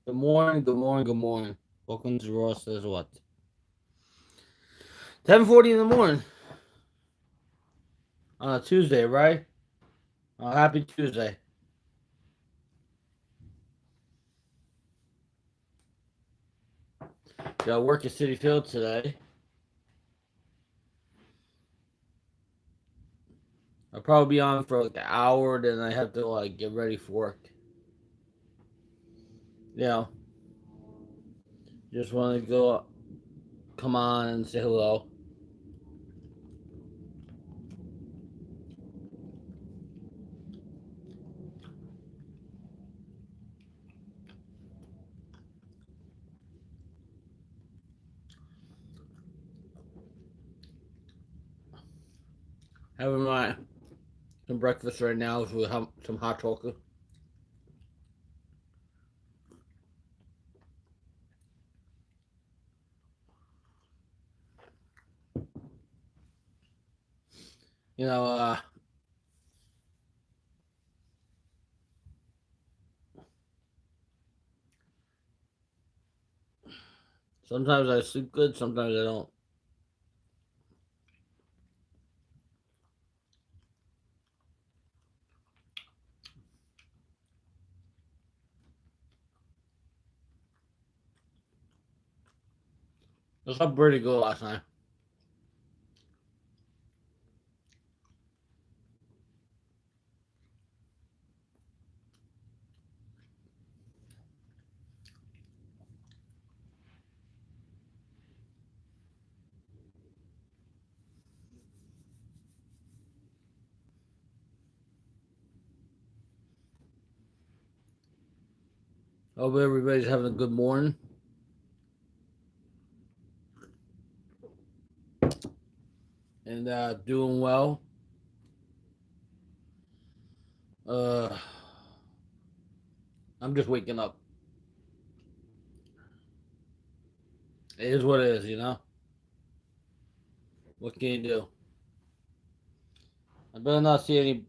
Good morning, good morning, good morning. Welcome to Raw Says What? 10:40 in the morning on a Tuesday, right? Happy Tuesday. Got work at City Field today. I'll probably be on for like an hour, then I have to like get ready for work. You know, just want to go, come on and say hello. Having my some breakfast right now with some hot chocolate. You know, sometimes I sleep good, sometimes I don't. I slept pretty good last night. Hope everybody's having a good morning and doing well. Uh, I'm just waking up. It is what it is, you know. What can you do? I better not see any.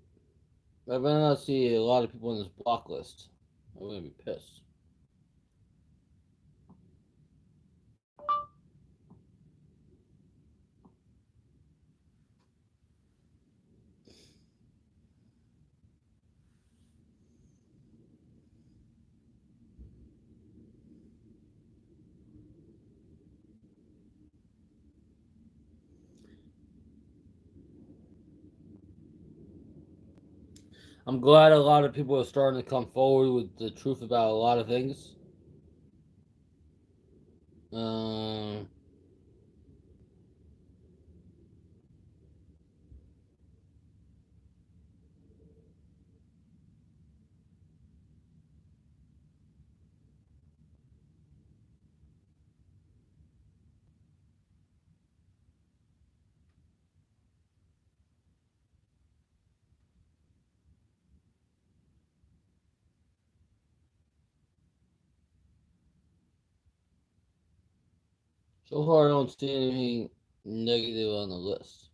I better not see a lot of people on this block list. I'm gonna be pissed. I'm glad a lot of people are starting to come forward with the truth about a lot of things. Um, so far, I don't see anything negative on the list,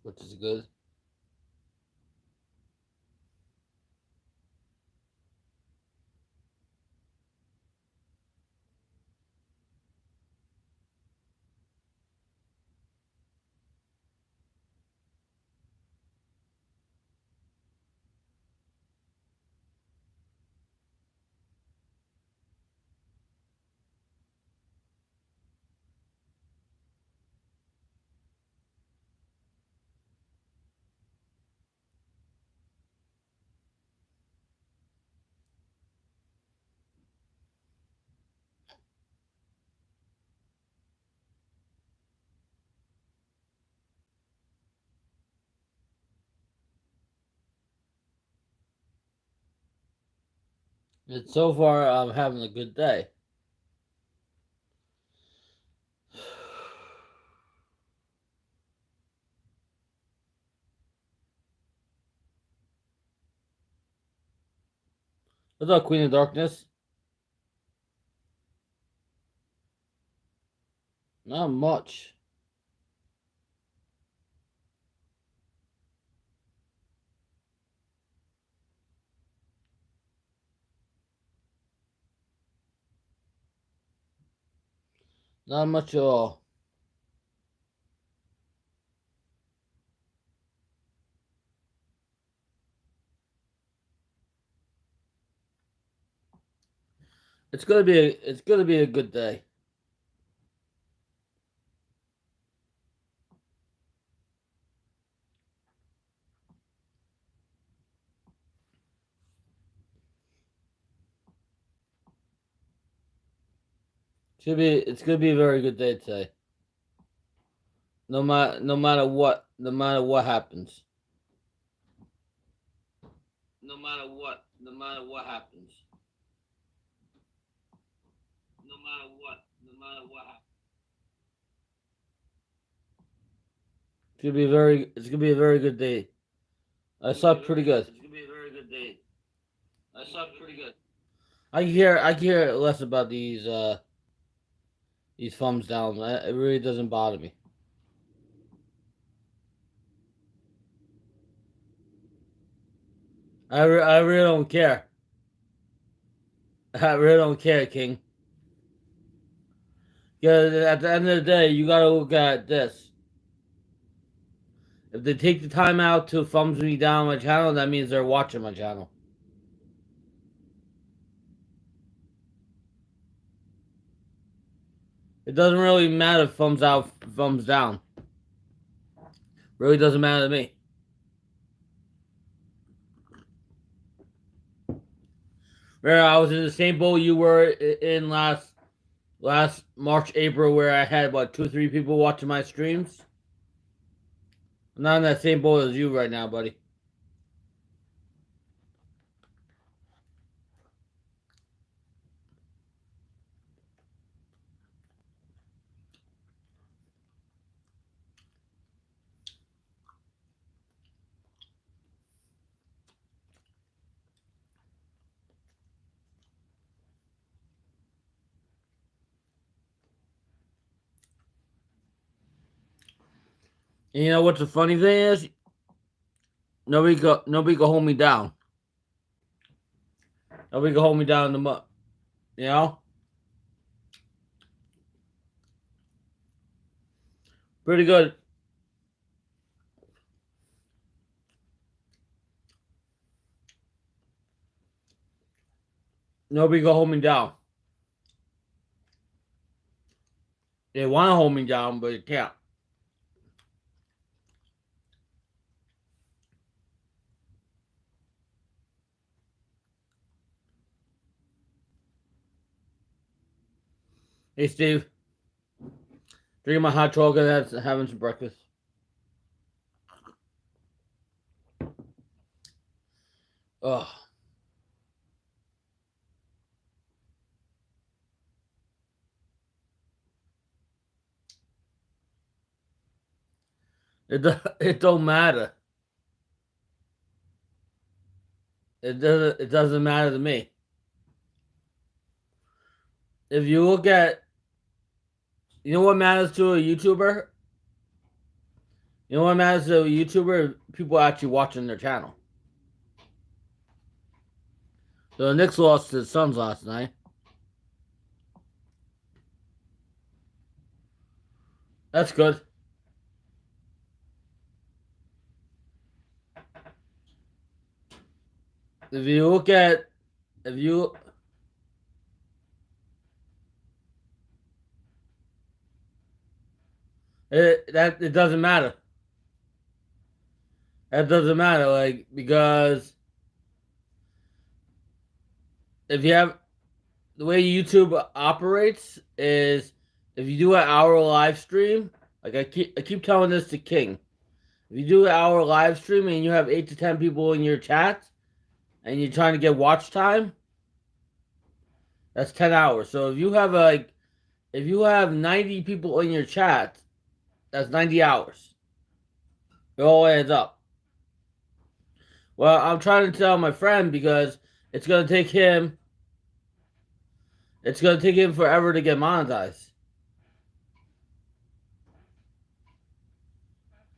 which is good. And so far, I'm having a good day. What's up, Queen of Darkness? Not much. Not much at all. It's gonna be a good day. It's gonna be a very good day today. No matter what happens. No matter what happens. No matter what happens. It's gonna be a very good day. I slept pretty good. It's gonna be a very good day. I slept pretty good. I can hear less about these thumbs down. It really doesn't bother me. I really don't care. I really don't care, King. Yeah, at the end of the day, you gotta look at this. If they take the time out to thumbs me down my channel, that means they're watching my channel. It doesn't really matter if thumbs out, thumbs down. Really doesn't matter to me. Where I was in the same boat you were in last March, April, where I had what 2, 3 people watching my streams. I'm not in that same boat as you right now, buddy. And you know what the funny thing is? Nobody can hold me down. Nobody can hold me down in the mud. You know? Pretty good. Nobody can hold me down. They want to hold me down, but they can't. Hey, Steve. Drinking my hot chocolate and having some breakfast. Ugh. It don't matter. It doesn't matter to me. If you look at, you know what matters to a YouTuber? You know what matters to a YouTuber? People actually watching their channel. So the Knicks lost to the Suns last night. That's good. If you look at, if you, it doesn't matter. That doesn't matter, like, because if you have the way YouTube operates is if you do an hour live stream, like I keep telling this to King. If you do an hour live stream and you have 8 to 10 people in your chat and you're trying to get watch time, that's 10 hours. So if you have 90 people in your chat, that's 90 hours. It all adds up. Well, I'm trying to tell my friend because it's gonna take him forever to get monetized.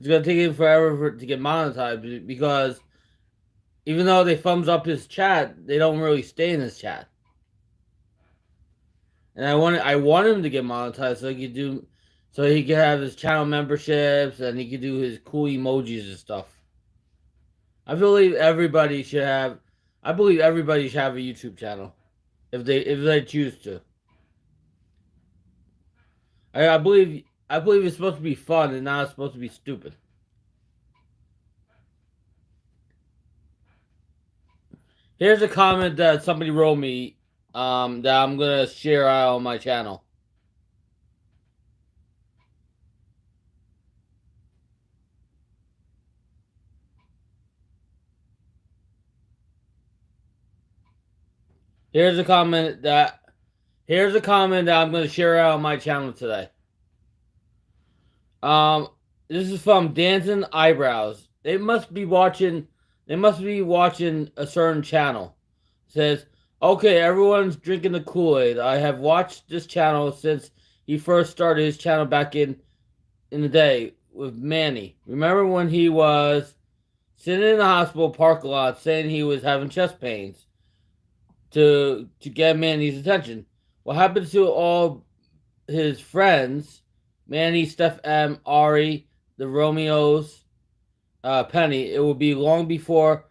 it's gonna take him forever to get monetized because even though they thumbs up his chat, they don't really stay in his chat. And I want him to get monetized so he could have his channel memberships and he could do his cool emojis and stuff. I believe everybody should have. I believe everybody should have a YouTube channel if they choose to. I believe it's supposed to be fun and not supposed to be stupid. Here's a comment that somebody wrote me that I'm gonna share out on my channel. Here's a comment that I'm gonna share out on my channel today. Um, this is from Danton Eyebrows. They must be watching. They must be watching a certain channel. It says, okay, everyone's drinking the Kool-Aid. I have watched this channel since he first started his channel back in the day with Manny. Remember when he was sitting in the hospital parking lot saying he was having chest pains to get Manny's attention? What happened to all his friends, Manny, Steph M, Ari, the Romeos, Penny? It will be long before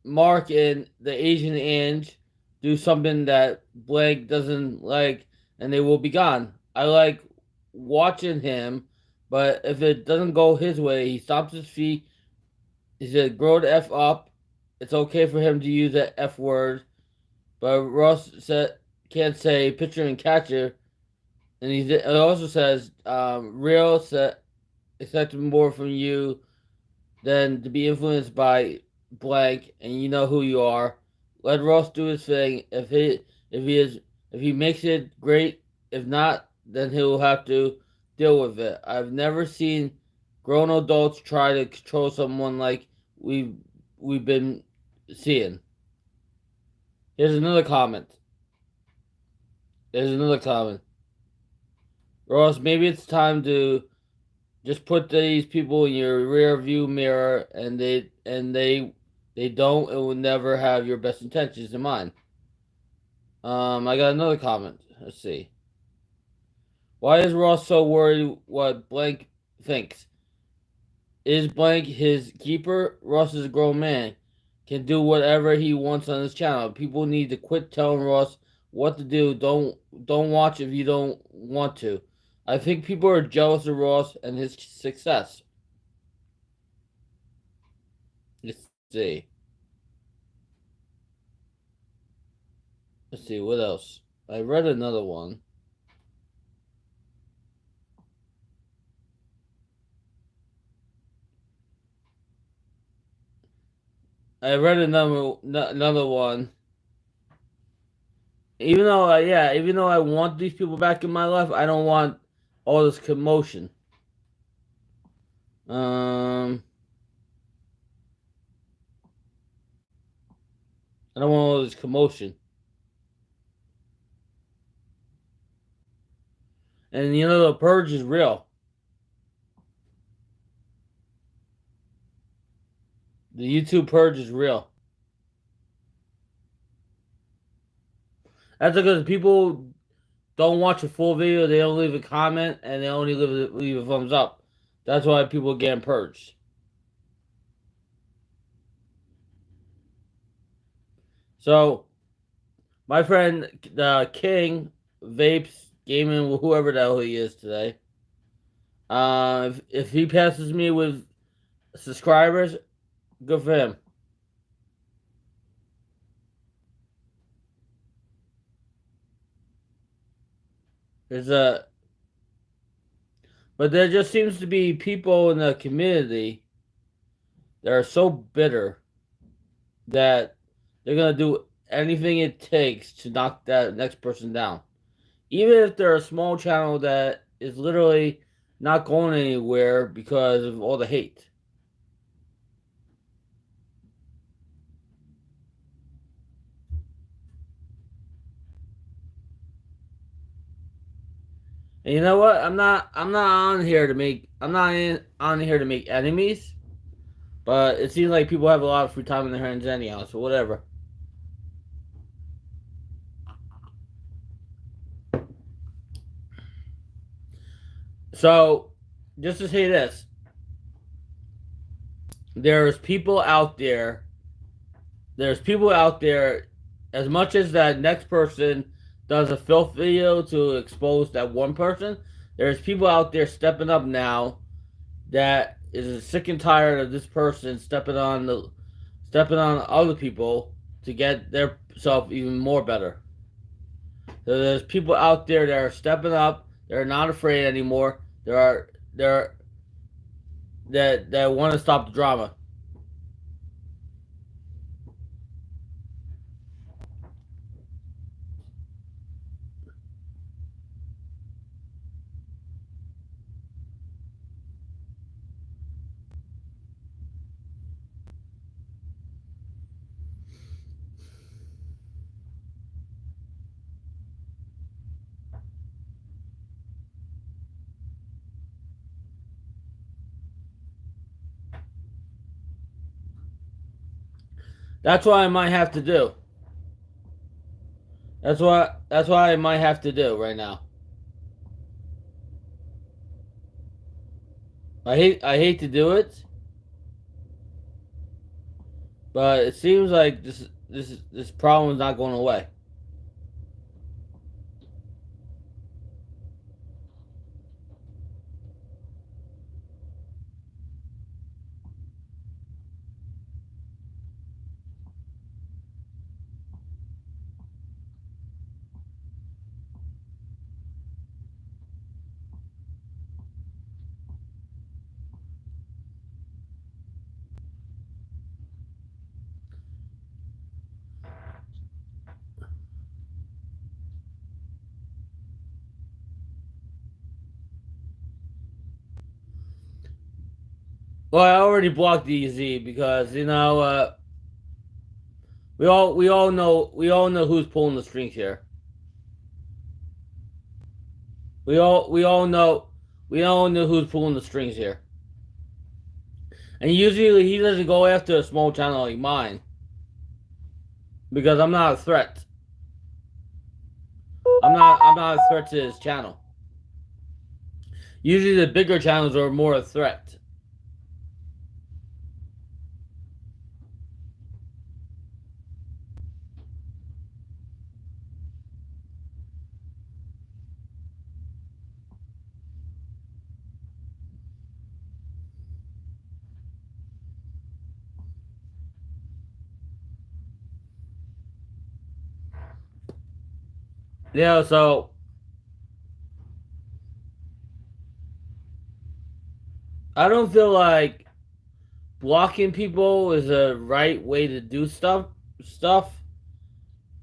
Mark and the Asian Ange do something that Blake doesn't like, and they will be gone. I like watching him, but if it doesn't go his way, he stops his feet. He said, "Grow the f up." It's okay for him to use that f word, but Ross said can't say pitcher and catcher, and it also says real set expected more from you than to be influenced by blank, and you know who you are. Let Ross do his thing. If he makes it great. If not, then he'll have to deal with it. I've never seen grown adults try to control someone like we've been seeing. Here's another comment. There's another comment. Ross, maybe it's time to just put these people in your rear view mirror, and they don't and will never have your best intentions in mind. I got another comment. Let's see. Why is Ross so worried what Blank thinks? Is Blank his keeper? Ross is a grown man, can do whatever he wants on his channel. People need to quit telling Ross what to do. Don't watch if you don't want to. I think people are jealous of Ross and his success. Let's see. Let's see what else. I read another one. I read another one. Even though I want these people back in my life, I don't want all this commotion. I don't want all this commotion. And the purge is real. The YouTube purge is real. That's because people don't watch a full video, they don't leave a comment, and they only leave a thumbs up. That's why people are getting purged. So, my friend, the King, Vapes, Gaming, whoever the hell he is today, if he passes me with subscribers, good for him. There's a, but there just seems to be people in the community that are so bitter that they're gonna do anything it takes to knock that next person down, even if they're a small channel that is literally not going anywhere because of all the hate. And you know what? I'm not on here to make. I'm not on here to make enemies. But it seems like people have a lot of free time in their hands anyhow. So whatever. So just to say this, there's people out there. There's people out there. As much as that next person does a filth video to expose that one person, there's people out there stepping up now that is sick and tired of this person stepping on other people to get their self even more better. So there's people out there that are stepping up. They're not afraid anymore. There are that want to stop the drama. That's what I might have to do. That's what I might have to do right now. I hate to do it, but it seems like this problem is not going away. Well, I already blocked DZ because we all know who's pulling the strings here. We all know who's pulling the strings here. And usually he doesn't go after a small channel like mine because I'm not a threat. I'm not a threat to his channel. Usually the bigger channels are more a threat. Yeah, so I don't feel like blocking people is a right way to do stuff.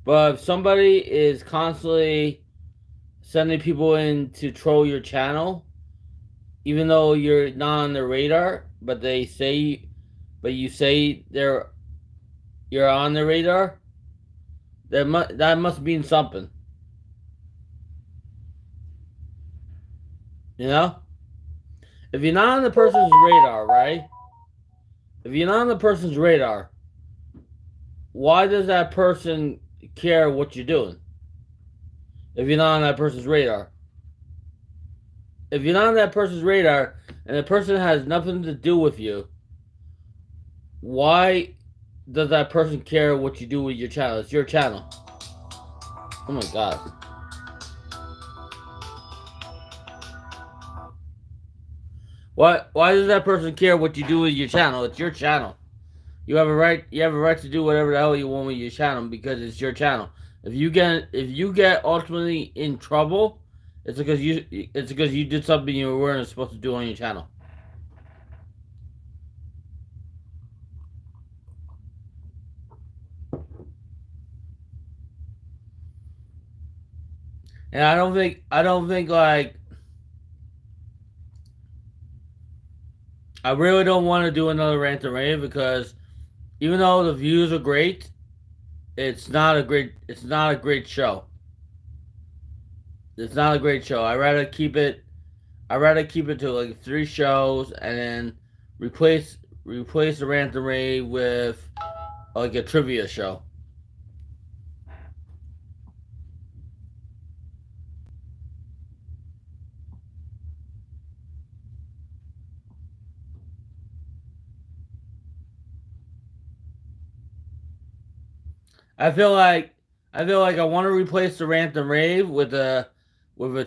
But if somebody is constantly sending people in to troll your channel, even though you're not on their radar, but you say you're on the radar, that must mean something. You know, if you're not on the person's radar, right? If you're not on the person's radar, why does that person care what you're doing? If you're not on that person's radar, if you're not on that person's radar, and the person has nothing to do with you, why does that person care what you do with your channel? It's your channel. Oh my god. Why does that person care what you do with your channel? It's your channel. You have a right to do whatever the hell you want with your channel because it's your channel. If you get ultimately in trouble, it's because you did something you weren't supposed to do on your channel. And I don't think like I really don't want to do another rant and rave because even though the views are great, it's not a great show. It's not a great show. I rather keep it to like 3 shows and then replace the Rant and Rave with like a trivia show. I feel like I want to replace the Rant and Rave with a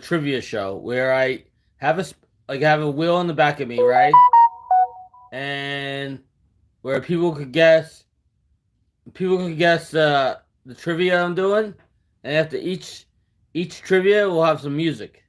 trivia show where I have have a wheel in the back of me, right? And where people could guess the trivia I'm doing, and after each trivia will have some music.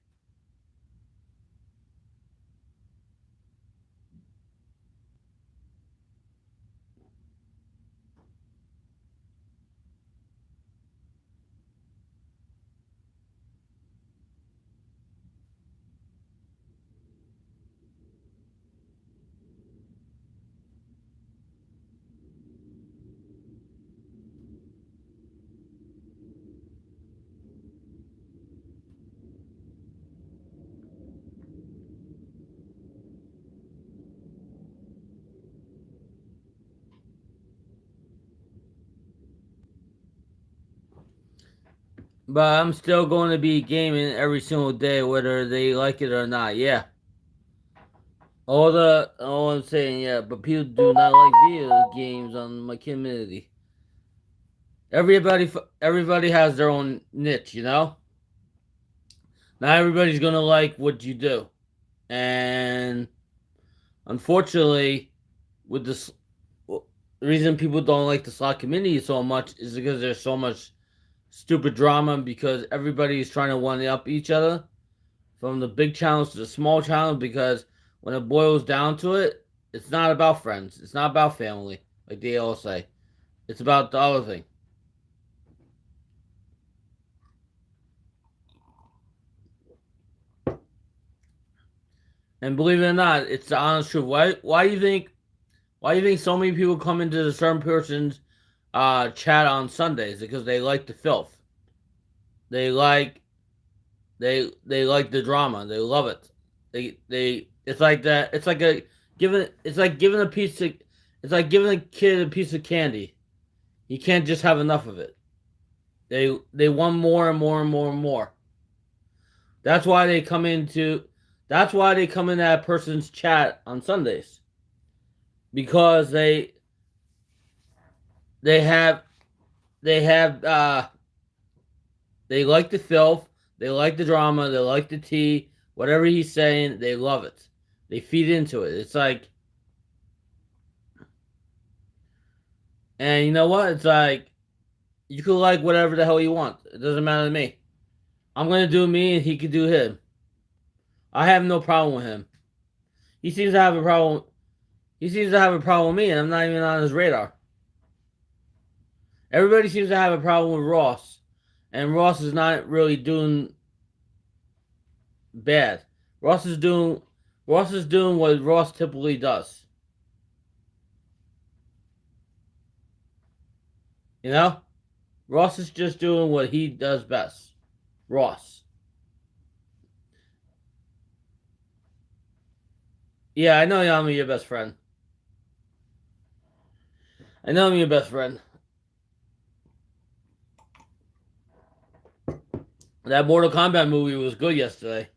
But I'm still going to be gaming every single day, whether they like it or not. Yeah, all I'm saying, yeah. But people do not like video games on my community. Everybody has their own niche, you know. Not everybody's gonna like what you do, and unfortunately, with this, the reason people don't like the slot community so much is because there's so much stupid drama because everybody is trying to one up each other from the big channels to the small channels because when it boils down to it, it's not about friends. It's not about family, like they all say. It's about the other thing. And believe it or not, it's the honest truth. Why do you think so many people come into the certain person's chat on Sundays? Because they like the filth. They like they like the drama. They love it. They it's like that. It's like giving a piece of it's like giving a kid a piece of candy. You can't just have enough of it. They want more and more and more and more. That's why they come into that's why they come in that person's chat on Sundays because they have they have they like the filth, they like the drama, they like the tea, whatever he's saying, they love it. They feed into it. It's like, and you know what? It's like you could like whatever the hell you want. It doesn't matter to me. I'm gonna do me, and he could do him. I have no problem with him. He seems to have a problem. He seems to have a problem with me, and I'm not even on his radar. Everybody seems to have a problem with Ross, and Ross is not really doing bad. Ross is doing Ross is doing what Ross typically does. You know, Ross is just doing what he does best. Ross. Yeah, I know I'm your best friend. I know I'm your best friend. That Mortal Kombat movie was good yesterday.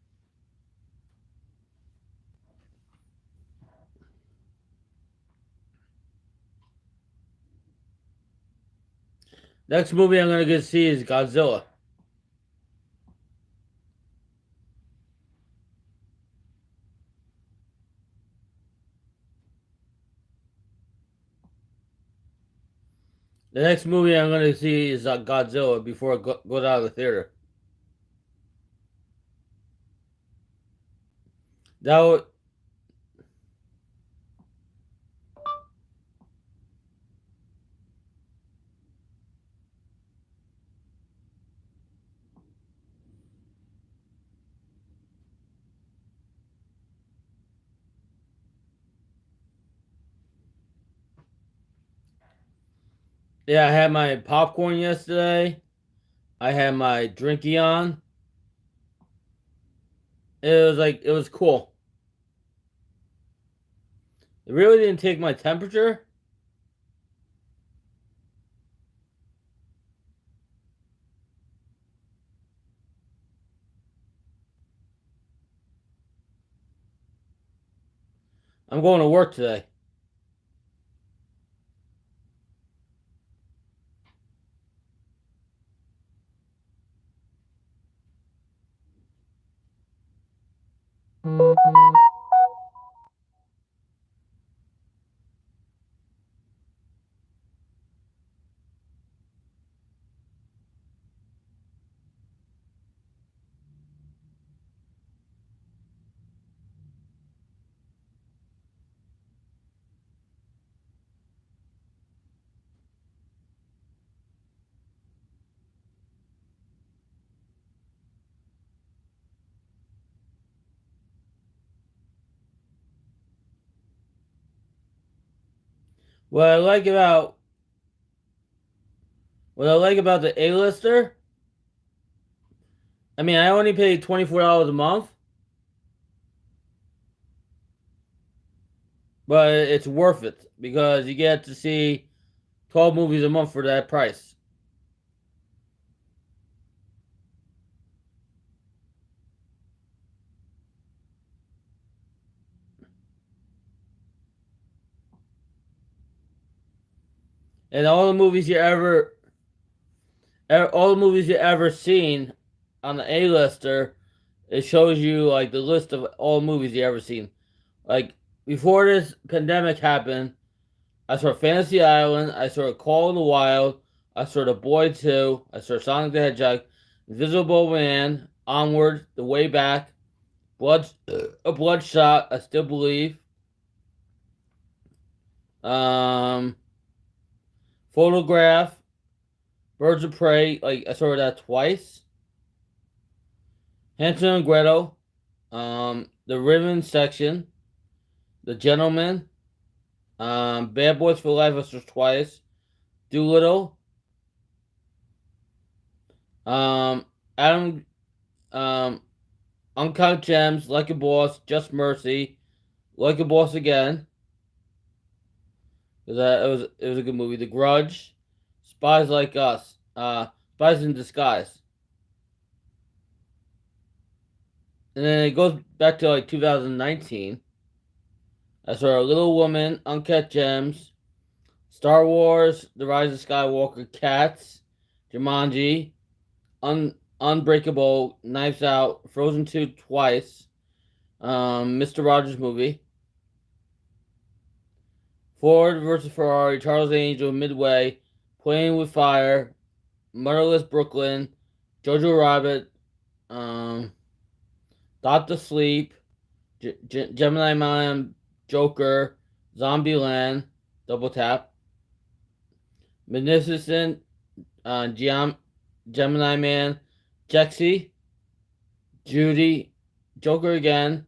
Next movie I'm gonna go see is Godzilla. The next movie I'm gonna see is Godzilla before it goes out of the theater. That would, yeah, I had my popcorn yesterday. I had my drinky on. it was cool. It really didn't take my temperature. I'm going to work today. What I like about what I like about the A-lister, I mean, I only pay $24 a month, but it's worth it because you get to see 12 movies a month for that price. And all the movies you ever seen on the A-lister, it shows you like the list of all movies you ever seen. Like before this pandemic happened, I saw Fantasy Island, I saw Call of the Wild, I saw The Boy 2, I saw Sonic the Hedgehog, Invisible Man, Onward, The Way Back, a Bloodshot, I Still Believe, um, Photograph, Birds of Prey, like I saw that twice. Hansel and Gretel, The Ribbon Section, The Gentleman, Bad Boys for Life, I saw twice. Doolittle, Adam, um, Uncut Gems, Like a Boss, Just Mercy, Like a Boss Again. It was a good movie. The Grudge, Spies Like Us, Spies in Disguise, and then it goes back to like 2019. I saw Little Woman, Uncut Gems, Star Wars, The Rise of Skywalker, Cats, Jumanji, Unbreakable, Knives Out, Frozen 2 twice, Mr. Rogers movie, Ford versus Ferrari, Charles Angel, Midway, Playing with Fire, Motherless Brooklyn, Jojo Rabbit, um, Doctor Sleep, Gemini Man, Joker, Zombieland, Double Tap, Magnificent, Gemini Man, Jexy, Judy, Joker again,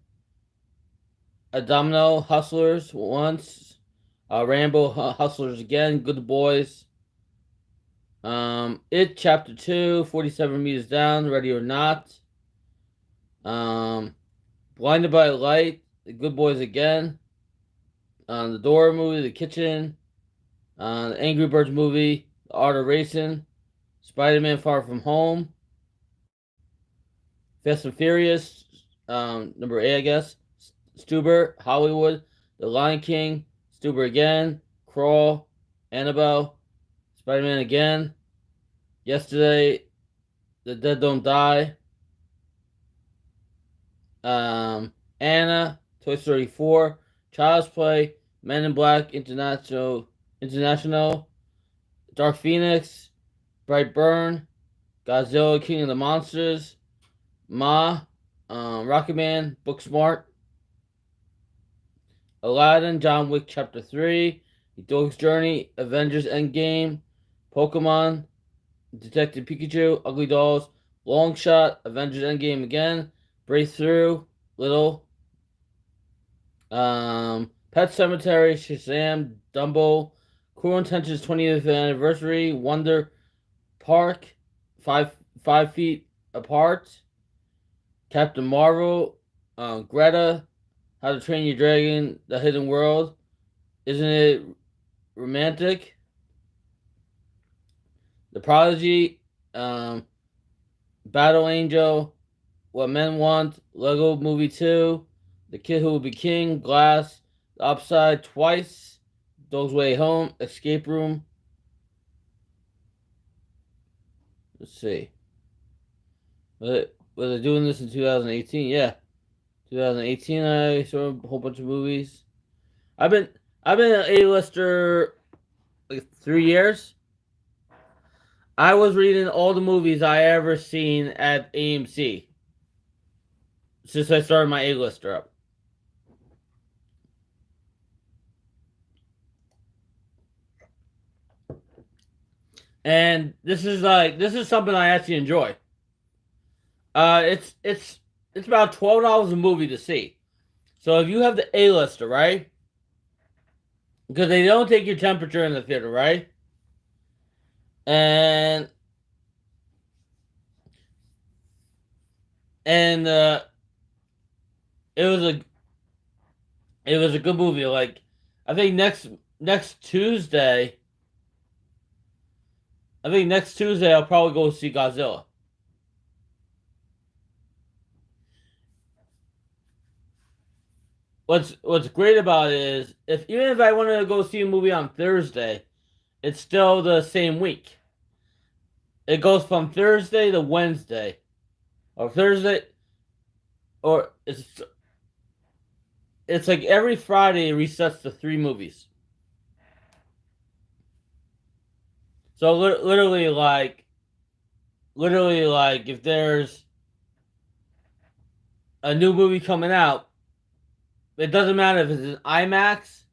Domino, Hustlers once, Rambo, Hustlers again, Good Boys, It Chapter 2, 47 Meters Down, Ready or Not, Blinded by Light, The Good Boys again, the Dora movie, The Kitchen, the Angry Birds movie, The Art of Racing, Spider-Man Far From Home, Fast and Furious, number 8, I guess, Stuber, Hollywood, The Lion King, Stuber again, Crawl, Annabelle, Spider-Man again, Yesterday, The Dead Don't Die, Anna, Toy Story 4, Child's Play, Men in Black, International, Dark Phoenix, Brightburn, Godzilla, King of the Monsters, Ma, Rocketman, Booksmart, Aladdin, John Wick Chapter 3, The Dog's Journey, Avengers Endgame, Pokemon, Detective Pikachu, Ugly Dolls, Long Shot, Avengers Endgame again, Breakthrough, Little, Pet Cemetery, Shazam, Dumbo, Cruel Intentions 20th Anniversary, Wonder Park, 5 Feet Apart, Captain Marvel, Greta, How to Train Your Dragon, The Hidden World. Isn't it romantic? The Prodigy, um, Battle Angel, What Men Want, Lego Movie 2, The Kid Who Will Be King, Glass, The Upside Twice, Dog's Way Home, Escape Room. Let's see. Was I doing this in 2018? Yeah. 2018 I saw a whole bunch of movies. I've been I've been an A-lister like 3 years. I was reading all the movies I ever seen at AMC since I started my A-lister up. And this is something I actually enjoy. It's about $12 a movie to see. So if you have the A-lister, right? Because they don't take your temperature in the theater, right? And and it was a it was a good movie. Like I think next Tuesday, I'll probably go see Godzilla. What's great about it is if even if I wanted to go see a movie on Thursday, it's still the same week. It goes from Thursday to Wednesday, or Thursday, or it's like every Friday it resets to 3 movies. So literally like if there's a new movie coming out, it doesn't matter if it's in IMAX.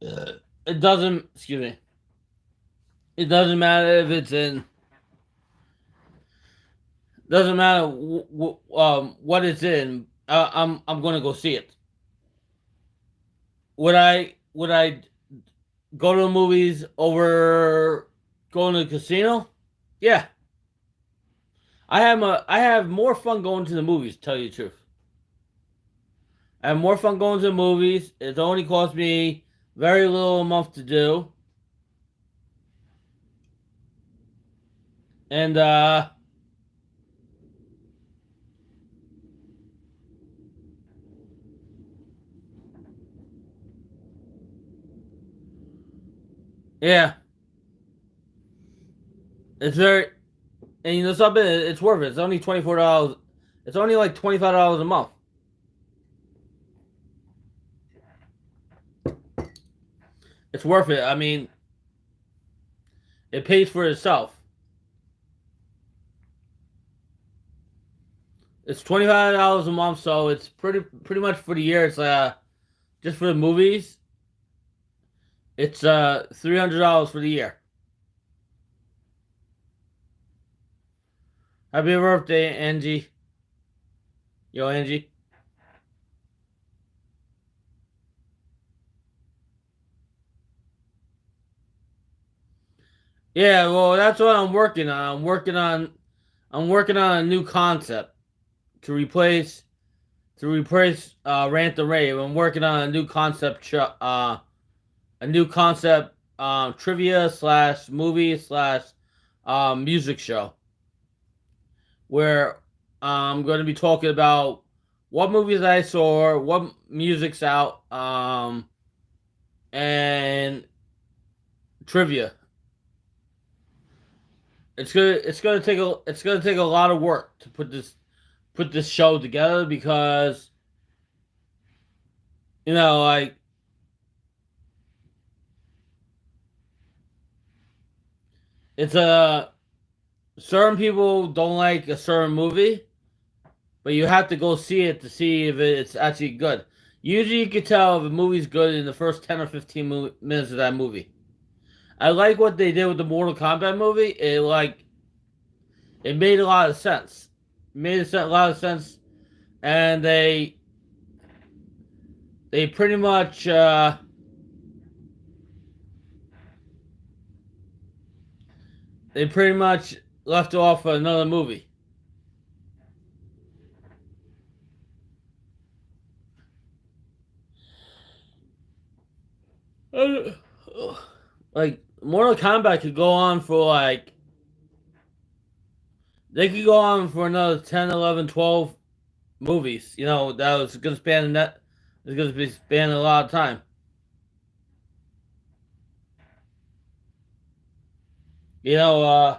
It doesn't. Excuse me. It doesn't matter if it's in. Doesn't matter what it's in. I'm gonna go see it. Would I go to the movies over going to the casino? Yeah, I have more fun going to the movies. To tell you the truth, I have more fun going to the movies. It only cost me very little a month to do, and yeah, it's very and you know something. It's worth it. It's only $24. It's only like $25 a month. It's worth it. I mean, it pays for itself. It's $25 a month, so it's pretty much for the year. It's just for the movies. It's $300 for the year. Happy birthday, Angie. Yo, Angie. Yeah, well, that's what I'm working on. I'm working on a new concept to replace Rant the Rave. I'm working on a new concept trivia slash movie slash music show where I'm going to be talking about what movies I saw, what music's out, and trivia. It's gonna take a lot of work to put this show together because like it's a certain people don't like a certain movie, but you have to go see it to see if it's actually good. Usually, you can tell if a movie's good in the first 10 or 15 minutes of that movie. I like what they did with the Mortal Kombat movie. It made a lot of sense. It made a lot of sense, and they pretty much left off another movie. Uh, like Mortal Kombat could go on for like they could go on for another 10, 11, 12 movies. You know, that was gonna span that is gonna be spanning a lot of time. You know,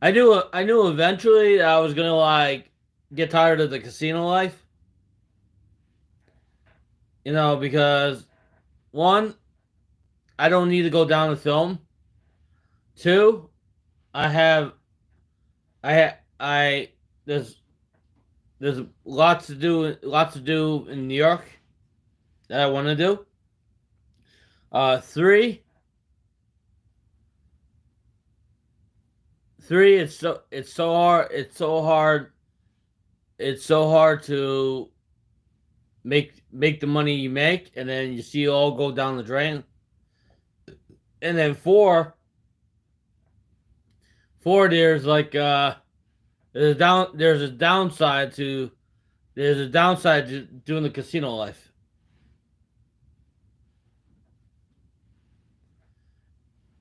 I knew eventually I was gonna like get tired of the casino life. You know, because one, I don't need to go down to film. Two, I have I there's lots to do in New York that I want to do. Three, it's so hard it's so hard to make the money you make, and then you see it all go down the drain. And then four, there's a downside to doing the casino life.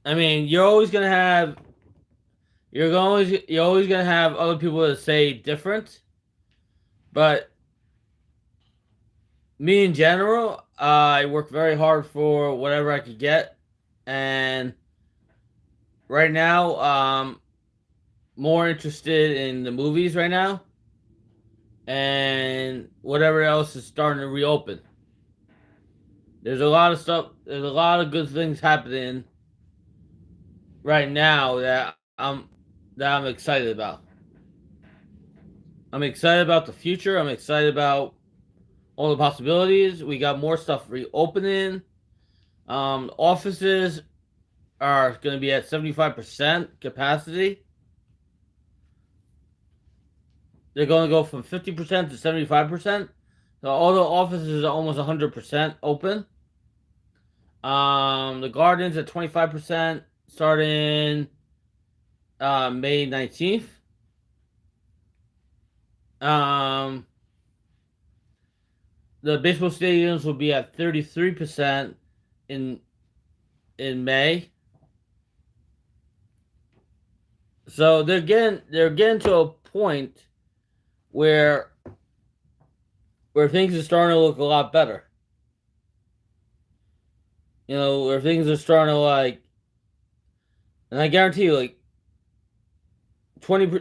I mean, you're always gonna have other people that say different, but me in general, I work very hard for whatever I could get, and right now, more interested in the movies right now, and whatever else is starting to reopen. There's a lot of stuff. There's a lot of good things happening right now that I'm excited about. I'm excited about the future. I'm excited about all the possibilities. We got more stuff reopening. Offices are going to be at 75% capacity. They're going to go from 50% to 75%. So all the offices are almost 100% open. The gardens at 25% starting May 19th. Um, the baseball stadiums will be at 33% in May. So they're getting to a point where things are starting to look a lot better. You know, where things are starting to like, and I guarantee you, like 20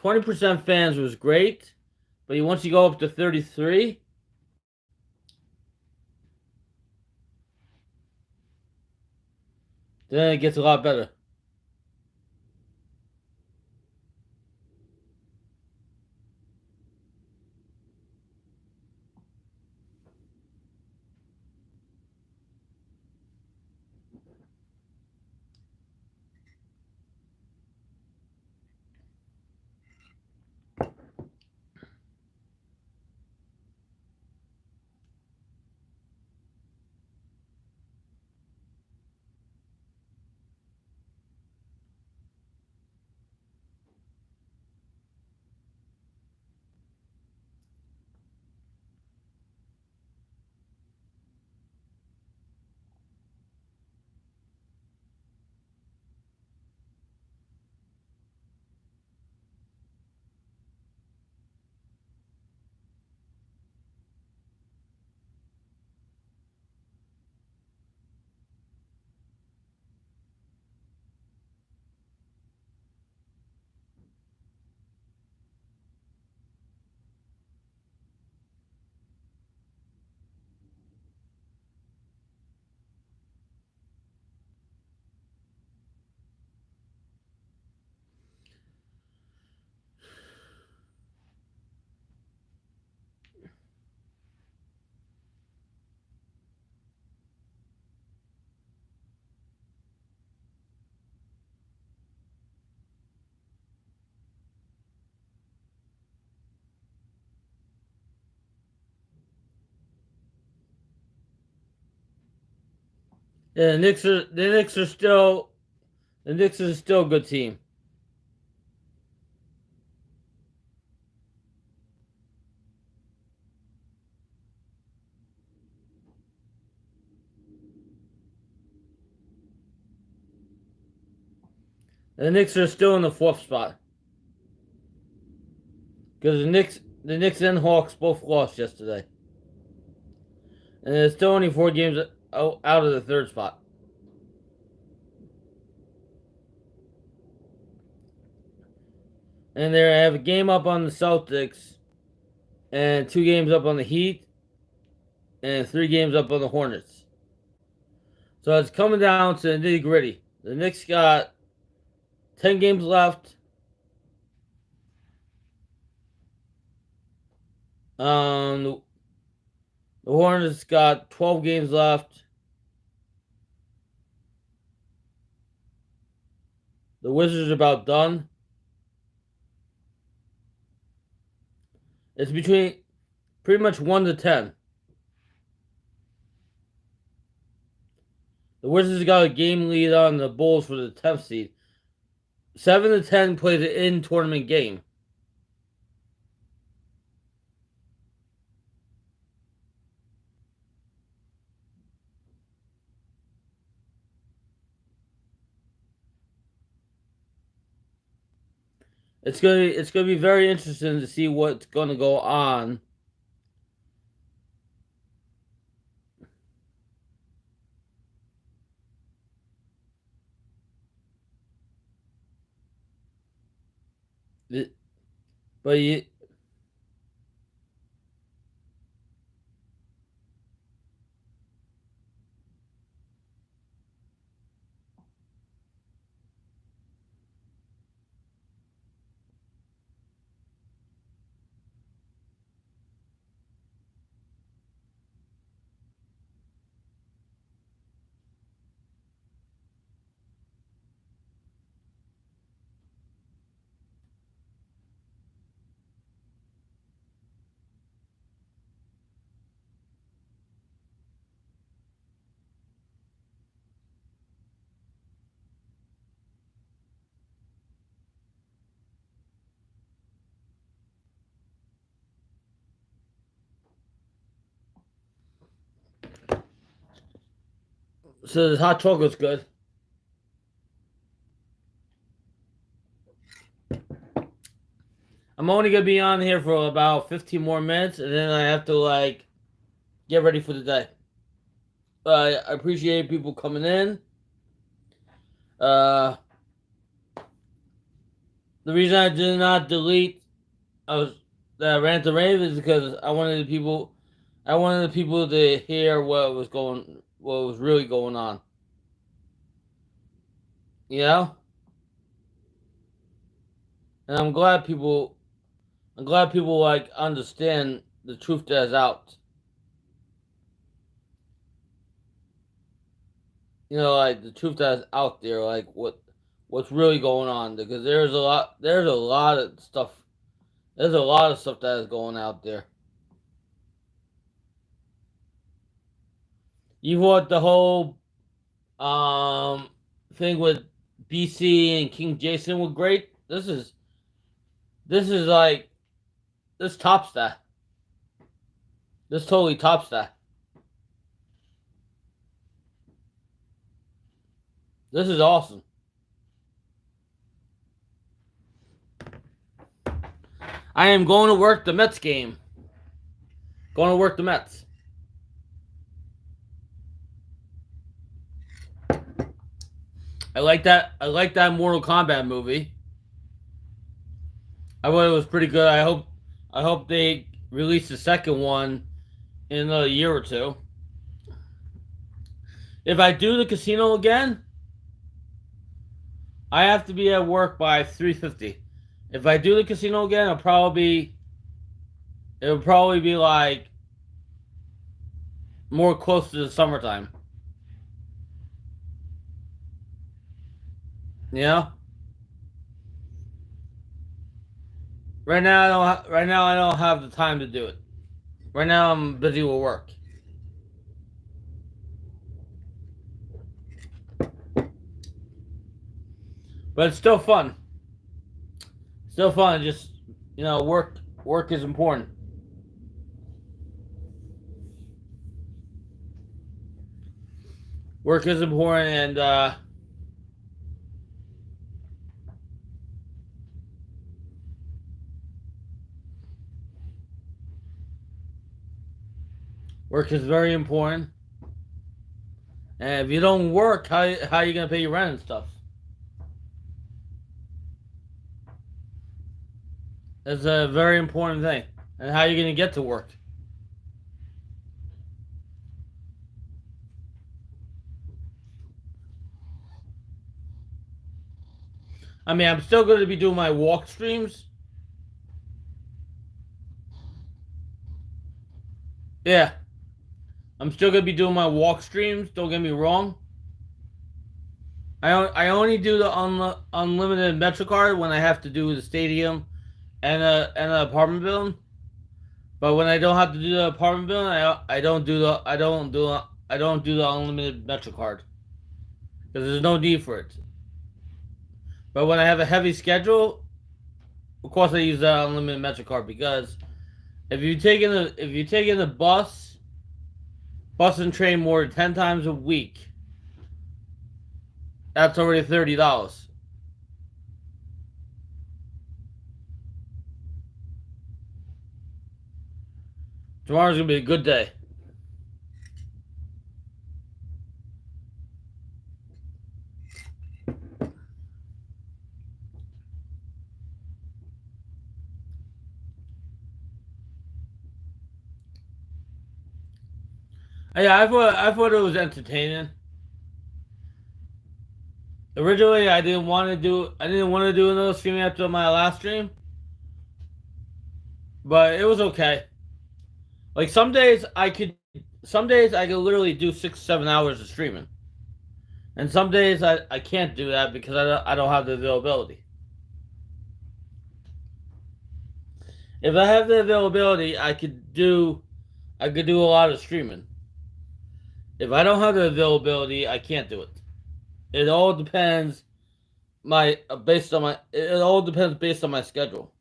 20% fans was great, but once you go up to 33, then it gets a lot better. Yeah, the Knicks are still a good team. And the Knicks are still in the 4th spot because the Knicks and Hawks both lost yesterday, and there's still only 4 games out of the 3rd spot. And they have a game up on the Celtics, and 2 games up on the Heat, and 3 games up on the Hornets. So it's coming down to the nitty gritty. The Knicks got 10 games left. The Hornets got 12 games left. The Wizards are about done. It's between pretty much 1 to 10. The Wizards got a game lead on the Bulls for the 10th seed. 7 to 10 plays an in-tournament game. It's gonna be very interesting to see what's gonna go on. But you, so the hot chocolate's good. I'm only gonna be on here for about 15 more minutes, and then I have to get ready for the day. I appreciate people coming in. The reason I did not delete the rant and rave is because I wanted the people to hear what was really going on. You know, and I'm glad people understand the truth that is out. You know, like the truth that is out there, like what's really going on, because there's a lot of stuff that is going out there. You thought the whole thing with BC and King Jason were great. This tops that. This totally tops that. This is awesome. I am going to work the Mets game. Going to work the Mets. I like that Mortal Kombat movie. I thought it was pretty good. I hope they release the second one in another year or two. If I do the casino again, I have to be at work by 3:50. If I do the casino again, it'll probably be like more close to the summertime. You know? Right now I don't have the time to do it. Right now I'm busy with work. But it's still fun. Still fun. Just, work is important. Work is important, and Work is very important. And if you don't work, how are you gonna pay your rent and stuff? That's a very important thing. And how are you gonna get to work? I mean, I'm still going to be doing my walk streams. Yeah, I'm still going to be doing my walk streams. Don't get me wrong. I only do the unlimited MetroCard when I have to do the stadium and an apartment building. But when I don't have to do the apartment building, I don't do the unlimited MetroCard because there's no need for it. But when I have a heavy schedule, of course I use the unlimited MetroCard because if you take in the bus and train more than 10 times a week, that's already $30. Tomorrow's gonna be a good day. Yeah, I thought it was entertaining. Originally, I didn't want to do another stream after my last stream, but it was okay. Like some days I could literally do 6 7 hours of streaming, and some days I can't do that because I don't have the availability. If I have the availability, I could do a lot of streaming. If I don't have the availability, I can't do it. It all depends my based on my it all depends based on my schedule.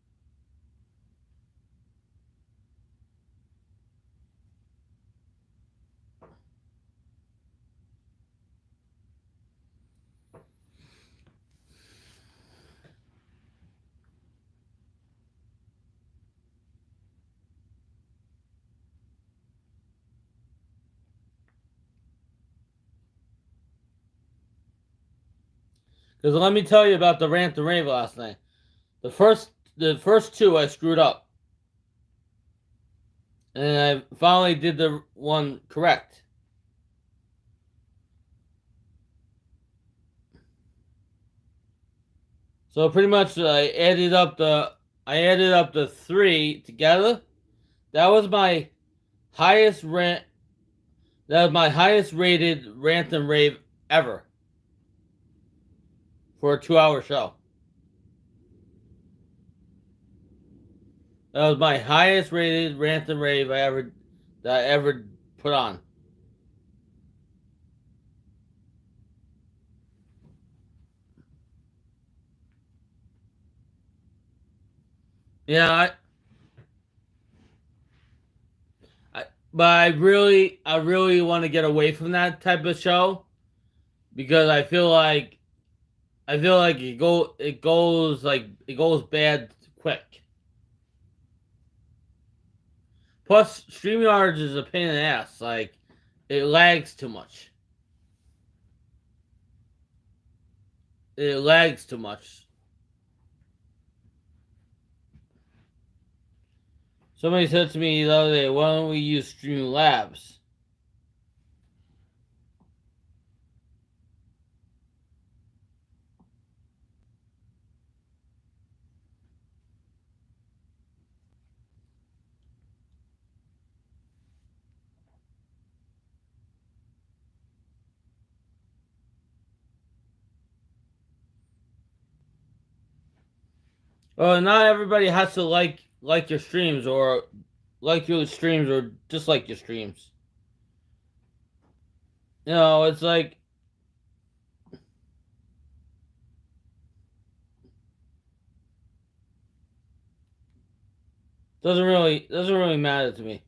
Because let me tell you about the rant and rave last night. The first two I screwed up, and I finally did the one correct. So pretty much I added up the three together. That was my highest rant. That was my highest rated rant and rave ever for a 2 hour show. That was my highest rated rant and rave I ever put on. Yeah, I but I really want to get away from that type of show because I feel like it goes bad quick. Plus, StreamYard is a pain in the ass. Like, it lags too much. It lags too much. Somebody said to me the other day, "Why don't we use Streamlabs?" Well, not everybody has to like your streams or like your streams or dislike your streams. You know, it's like doesn't really matter to me.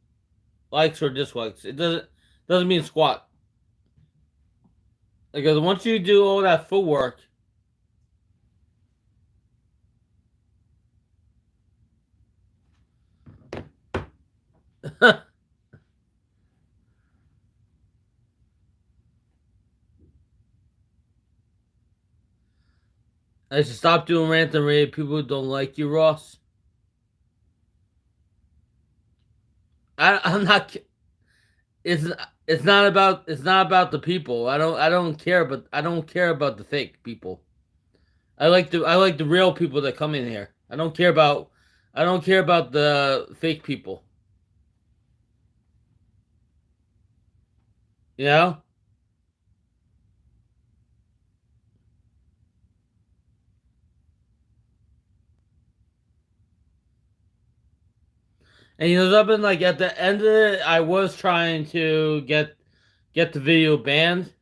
Likes or dislikes. It doesn't mean squat. Because once you do all that footwork, I should stop doing rant and rave. People who don't like you, Ross. I'm not. It's it's not about the people. I don't care, but I don't care about the fake people. I like the real people that come in here. I don't care about the fake people. You know. And you know something, like at the end of it, I was trying to get the video banned,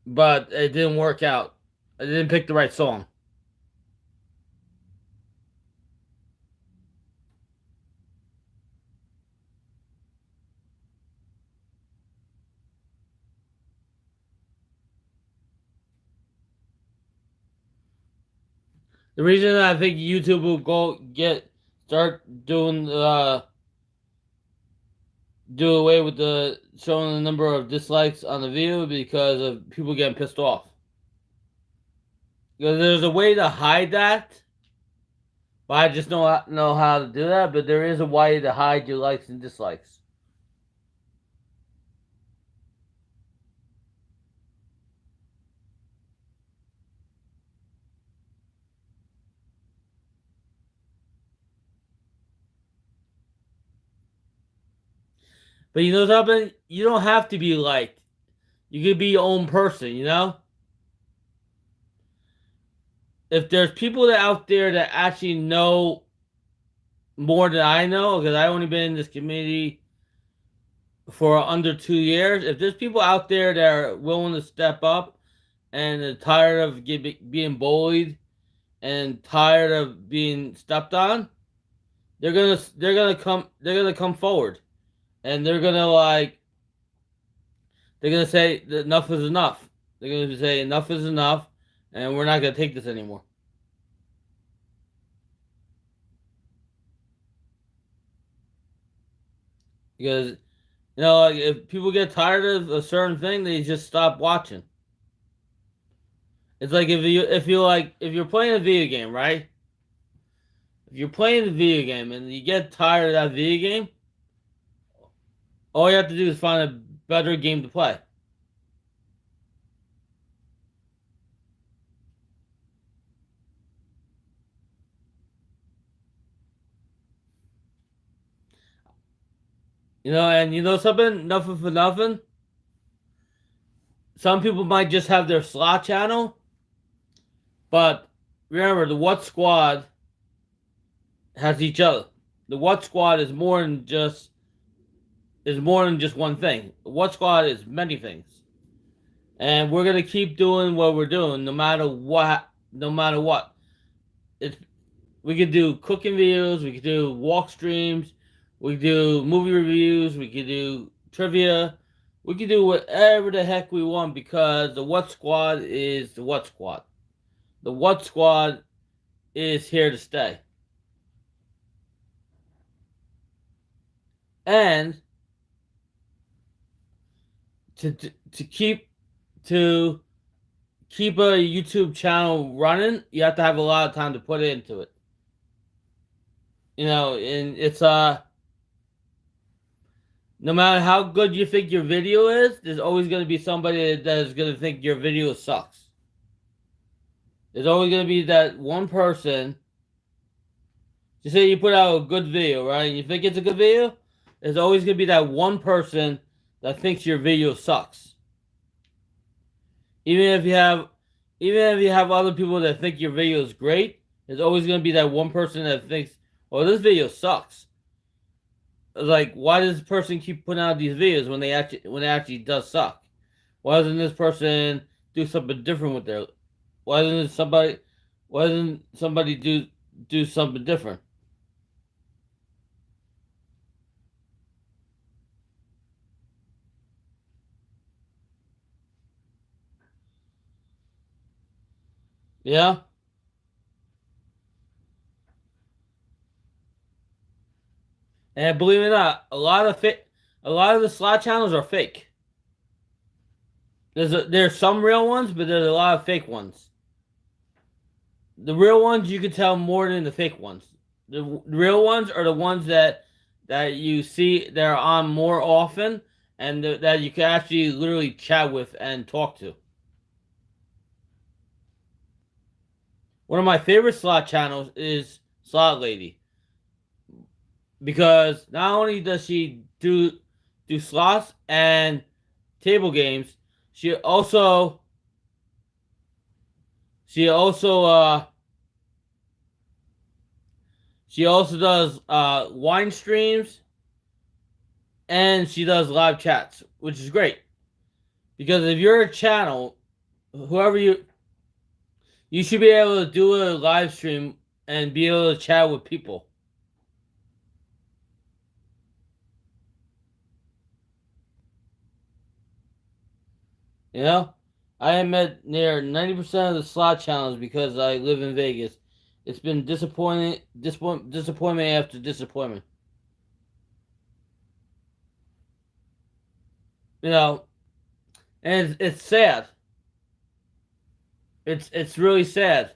but it didn't work out. I didn't pick the right song. The reason I think YouTube will go get start doing do away with the showing the number of dislikes on the video because of people getting pissed off. Because there's a way to hide that, but I just don't know how to do that. But there is a way to hide your likes and dislikes. But you know something? You don't have to be liked. You could be your own person, you know? If there's people that out there that actually know more than I know, because I only been in this community for under 2 years, if there's people out there that are willing to step up and are tired of being bullied and tired of being stepped on, they're gonna come forward and they're gonna say that enough is enough. They're gonna say enough is enough, and we're not gonna take this anymore. Because you know, like if people get tired of a certain thing, they just stop watching. It's like if you're playing a video game, right? If you're playing a video game and you get tired of that video game, all you have to do is find a better game to play. You know, and you know something? Nothing for nothing. Some people might just have their slot channel, but remember the What Squad has each other. The What Squad is more than just one thing. The What Squad is many things. And we're gonna keep doing what we're doing no matter what. No matter what. It's we could do cooking videos, we could do walk streams, we could do movie reviews, we could do trivia, we could do whatever the heck we want because the What Squad is the What Squad. The What Squad is here to stay. And to to keep a YouTube channel running, you have to have a lot of time to put into it. You know, and it's no matter how good you think your video is, there's always going to be somebody that is going to think your video sucks. There's always going to be that one person. Just say you put out a good video, right? And you think it's a good video. There's always going to be that one person that thinks your video sucks. Even if you have, even if you have other people that think your video is great, there's always going to be that one person that thinks, "Oh, this video sucks." Like, why does this person keep putting out these videos when it actually does suck? Why doesn't this person do something different with their? Why doesn't somebody do something different? Yeah, and believe it or not, a lot of the slot channels are fake. There's some real ones, but there's a lot of fake ones. The real ones you can tell more than the fake ones. The real ones are the ones that you see that are on more often, and that you can actually literally chat with and talk to. One of my favorite slot channels is Slot Lady, because not only does she do slots and table games, she also she also uh she also does wine streams, and she does live chats, which is great. Because if you're a channel, whoever you should be able to do a live stream and be able to chat with people. You know, I am at near 90% of the slot channels because I live in Vegas. It's been disappointment after disappointment. You know, and it's sad. It's really sad.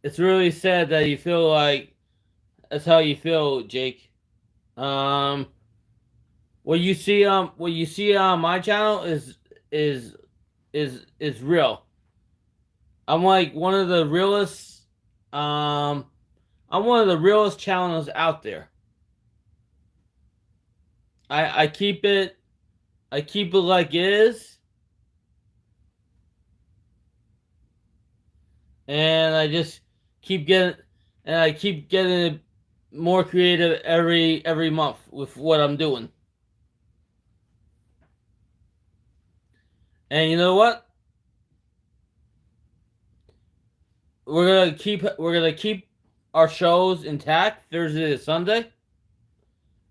It's really sad that you feel like that's how you feel, Jake. Um, what you see on my channel is is real. I'm like one of the realest. Um, I'm one of the realest channels out there. I keep it. I keep it like it is, and I just keep getting, and I keep getting more creative every month with what I'm doing. And you know what? We're gonna keep our shows intact Thursday to Sunday,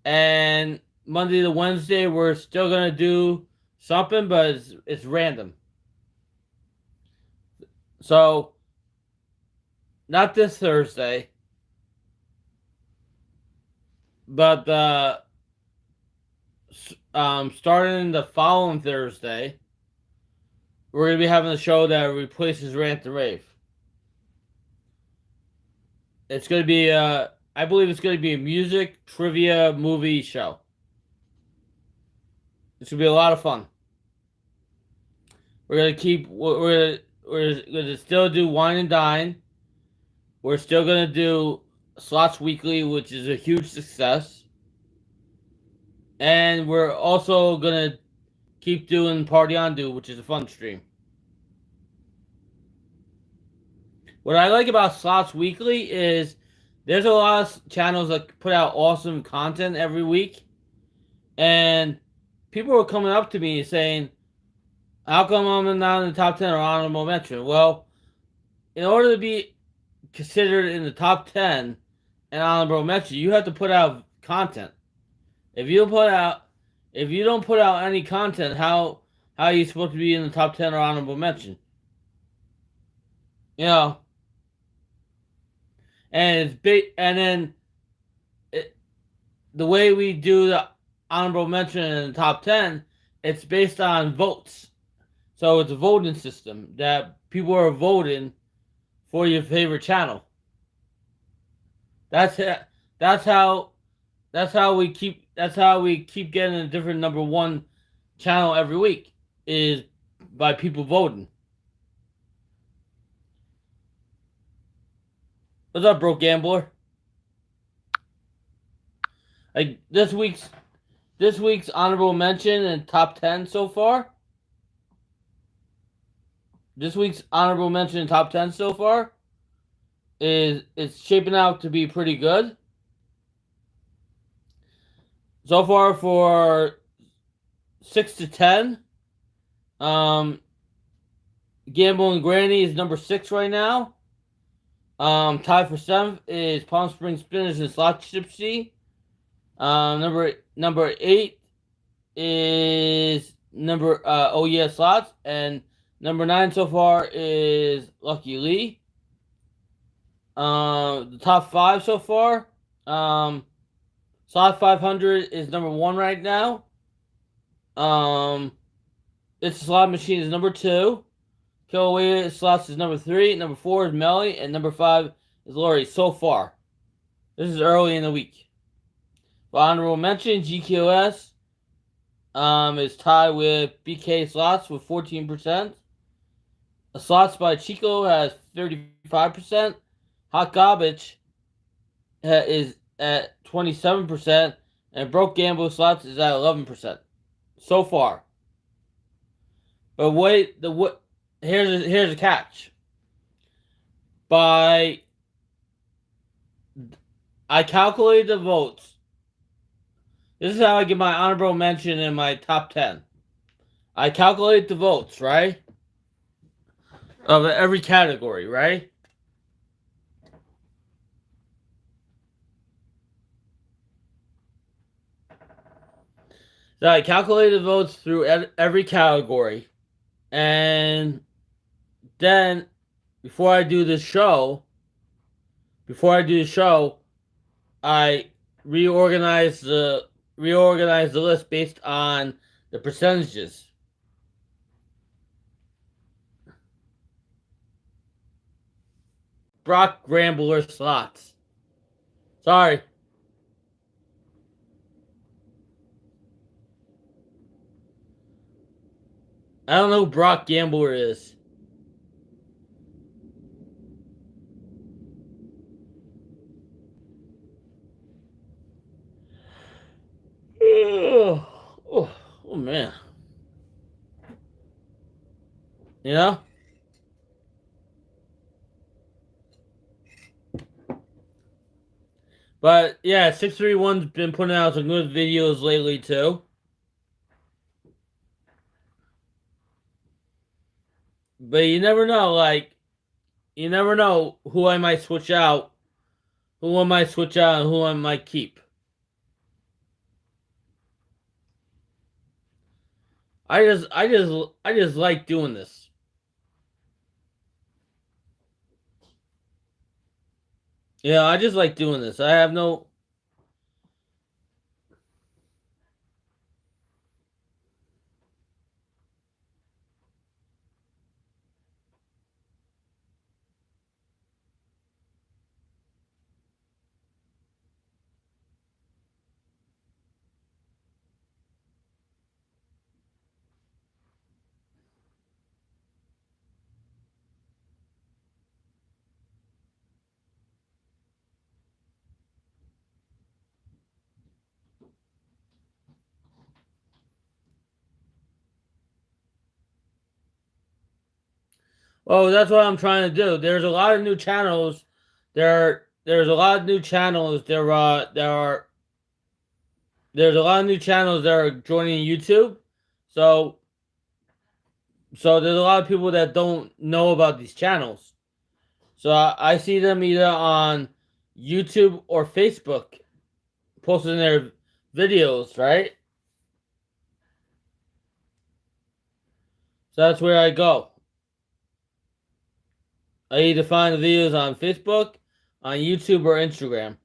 and Monday to Wednesday we're still gonna do something, but it's random. So not this Thursday, but starting the following Thursday, we're gonna be having a show that replaces Rant the Rave. It's gonna be I believe it's gonna be a music trivia movie show. It's gonna be a lot of fun. We're gonna still do Wine and Dine. We're still gonna do Slots Weekly, which is a huge success. And we're also gonna keep doing Party on Do, which is a fun stream. What I like about Slots Weekly is there's a lot of channels that put out awesome content every week, and people are coming up to me saying, "How come I'm not in the top 10 or honorable mention?" Well, in order to be considered in the top 10 and honorable mention, you have to put out content. If you put out, if you don't put out any content, how are you supposed to be in the top 10 or honorable mention? You know, and it's big, and then it, the way we do the honorable mention in the top 10, it's based on votes. So it's a voting system that people are voting for your favorite channel. That's it. That's how that's how we keep getting a different number one channel every week is by people voting. What's up, Broke Gambler? Like this week's honorable mention and top 10 so far. This week's honorable mention and top 10 so far is it's shaping out to be pretty good. So far for 6 to 10. Gamble and Granny is number 6 right now. Tied for 7th is Palm Springs Spinners and Slot Gypsy. Number 8 is number Oh Yeah Slots, and number 9 so far is Lucky Lee. The top 5 so far. Slot 500 is number 1 right now. It's a Slot Machine is number 2. Kiloweight slots is number 3. Number 4 is Melly. And number 5 is Lori so far. This is early in the week. For honorable mention, GQS is tied with BK Slots with 14%. Slots by Chico has 35%. Hot Garbage is at 27%. And Broke Gamble Slots is at 11%. So far. But here's a catch. I calculate the votes. This is how I get my honorable mention in my top 10. I calculate the votes, right? Of every category, right? So I calculate the votes through every category. And then before I do the show, I reorganize the list based on the percentages. Brock Gambler Slots. Sorry. I don't know who Brock Gambler is. Oh man. You know? But yeah, 631's been putting out some good videos lately too. But you never know, who I might switch out, and who I might keep. I just like doing this. Yeah, I just like doing this. I have no. Oh, that's what I'm trying to do. There's a lot of new channels. There's a lot of new channels. There's a lot of new channels that are joining YouTube. So there's a lot of people that don't know about these channels. So I see them either on YouTube or Facebook posting their videos, right? So that's where I go. I either find the videos on Facebook, on YouTube, or Instagram.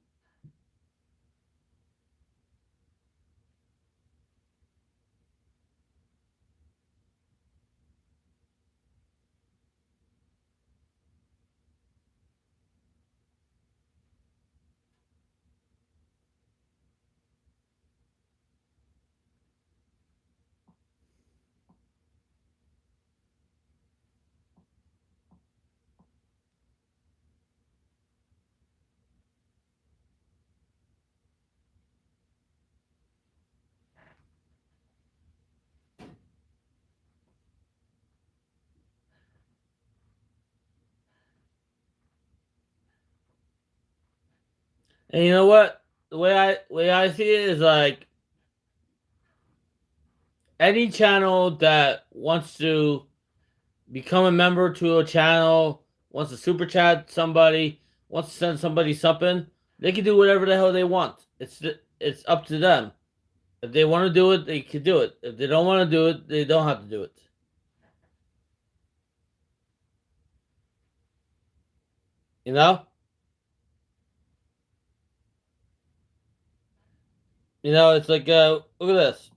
And you know what? The way I see it is like any channel that wants to become a member to a channel, wants to super chat somebody, wants to send somebody something, they can do whatever the hell they want. It's up to them. If they want to do it, they can do it. If they don't want to do it, they don't have to do it. You know? It's like look at this.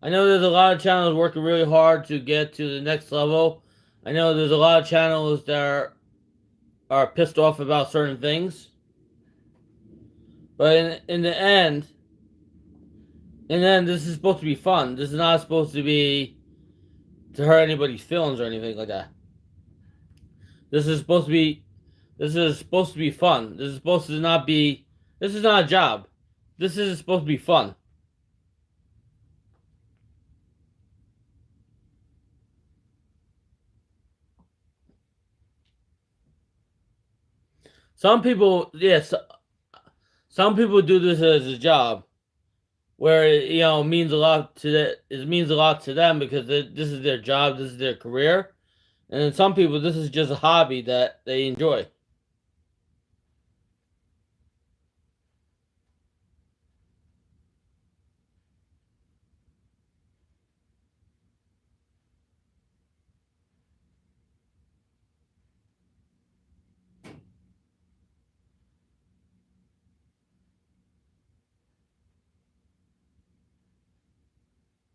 I know there's a lot of channels working really hard to get to the next level I know there's a lot of channels that are pissed off about certain things, but in the end, this is supposed to be fun. This is not supposed to be to hurt anybody's feelings or anything like that. This is supposed to be this is supposed to be fun. This is supposed to not be this is not a job. This is supposed to be fun. Some people, yes, some people do this as a job, where it means a lot to it means a lot to them because this is their job, this is their career, and then some people this is just a hobby that they enjoy.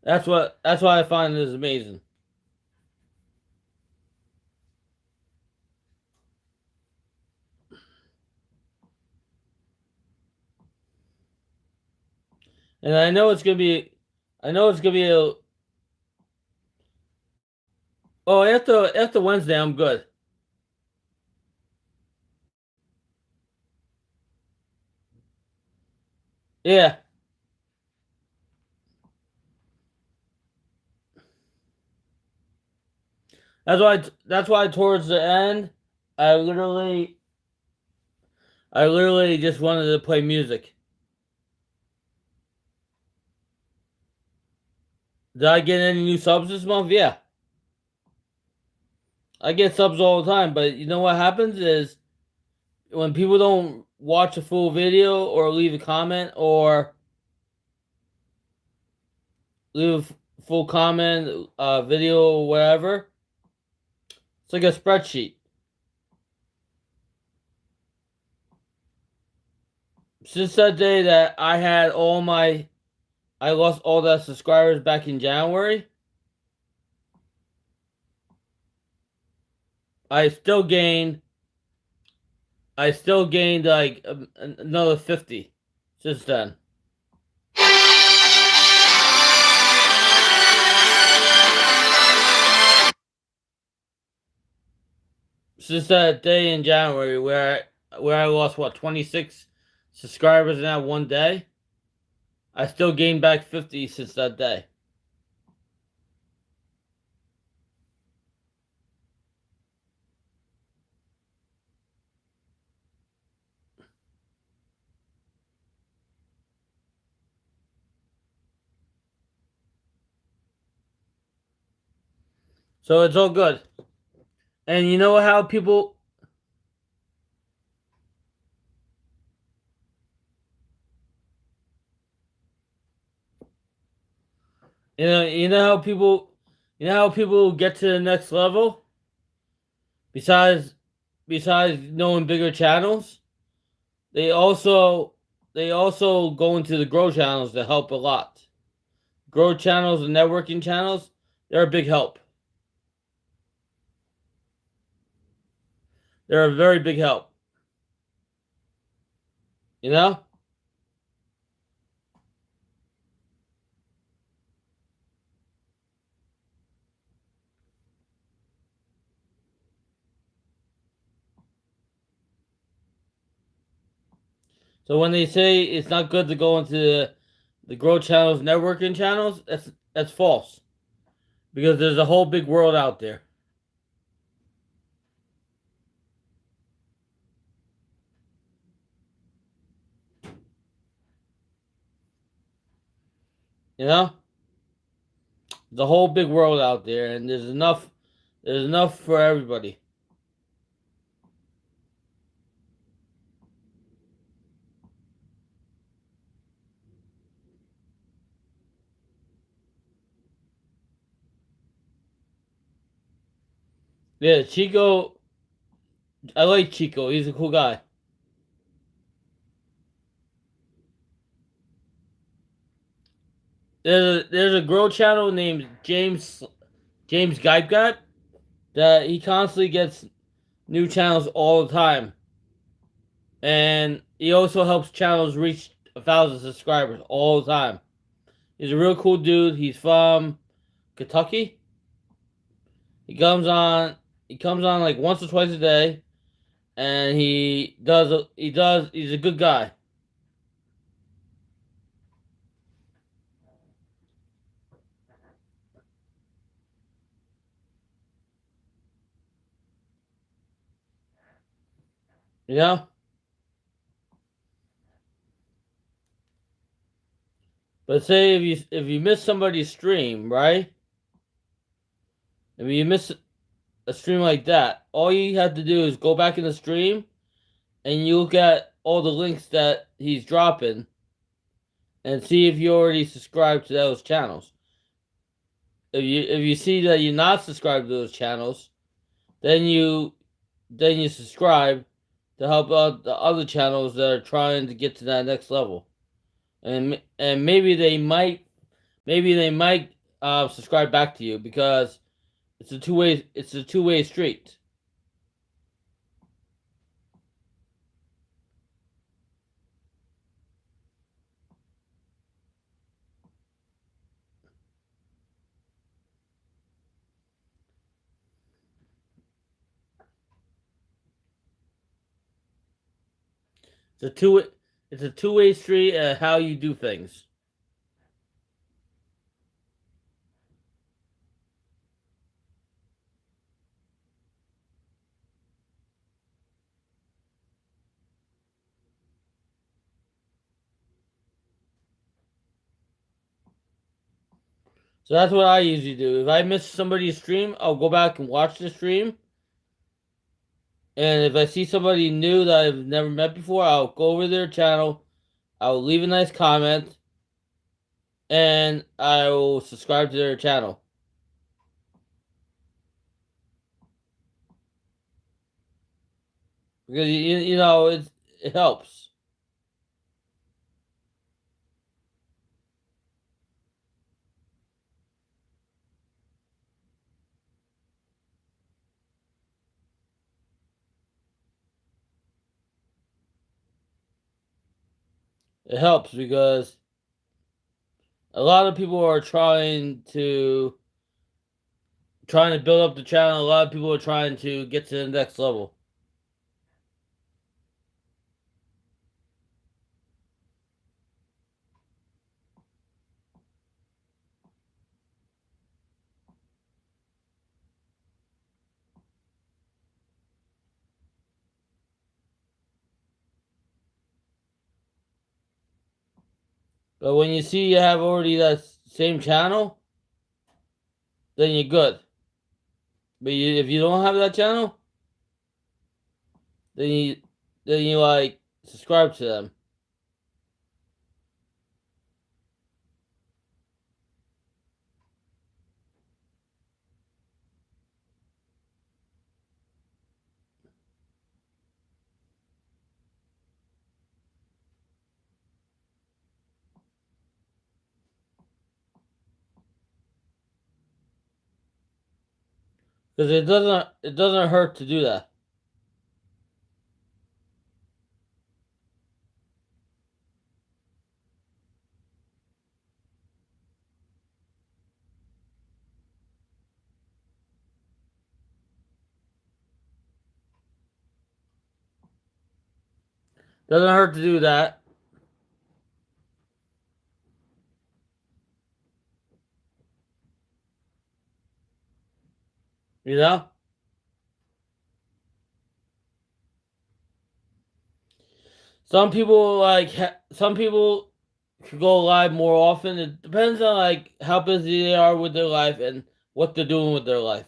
That's why I find this amazing. And I know it's gonna be a oh after Wednesday I'm good. Yeah, that's why towards the end I literally I literally just wanted to play music. Did I get any new subs this month? Yeah, I get subs all the time, but you know what happens is when people don't watch a full video or leave a comment or leave a full comment, video or whatever, it's like a spreadsheet. Since that day that I lost all the subscribers back in January, I still gained, I still gained like another 50 since then. Since that day in January where I lost what 26 subscribers in that one day, I still gained back 50 since that day. So it's all good. And you know how people you know how people get to the next level besides knowing bigger channels? They also they also go into the grow channels to help a lot. Grow channels and networking channels, they're a big help. They're a very big help. You know? So when they say it's not good to go into the grow channels, networking channels, that's false. Because there's a whole big world out there. You know? There's a whole big world out there and there's enough for everybody. Yeah, Chico, I like Chico. He's a cool guy. There's a grow channel named James Gype. that he constantly gets new channels all the time, and he also helps channels reach 1,000 subscribers all the time. He's a real cool dude. He's from Kentucky. He comes on. He comes on like once or twice a day, and he does. He does. He's a good guy. You know. But say if you miss somebody's stream, right? If you miss a stream like that, all you have to do is go back in the stream and you look at all the links that he's dropping and see if you already subscribed to those channels. If you see that you're not subscribed to those channels, then you subscribe to help out the other channels that are trying to get to that next level. And maybe they might subscribe back to you because it's a two way street. It's a two it's a two-way street how you do things. So that's what I usually do. If I miss somebody's stream, I'll go back and watch the stream. And if I see somebody new that I've never met before, I'll go over their channel, I'll leave a nice comment, and I will subscribe to their channel. Because it helps. It helps because a lot of people are trying to build up the channel. A lot of people are trying to get to the next level. But when you see you have already that same channel, then you're good. But if you don't have that channel, then you like subscribe to them. Because it doesn't hurt to do that. Doesn't hurt to do that. You know. Some people could go live more often. It depends on like how busy they are with their life and what they're doing with their life.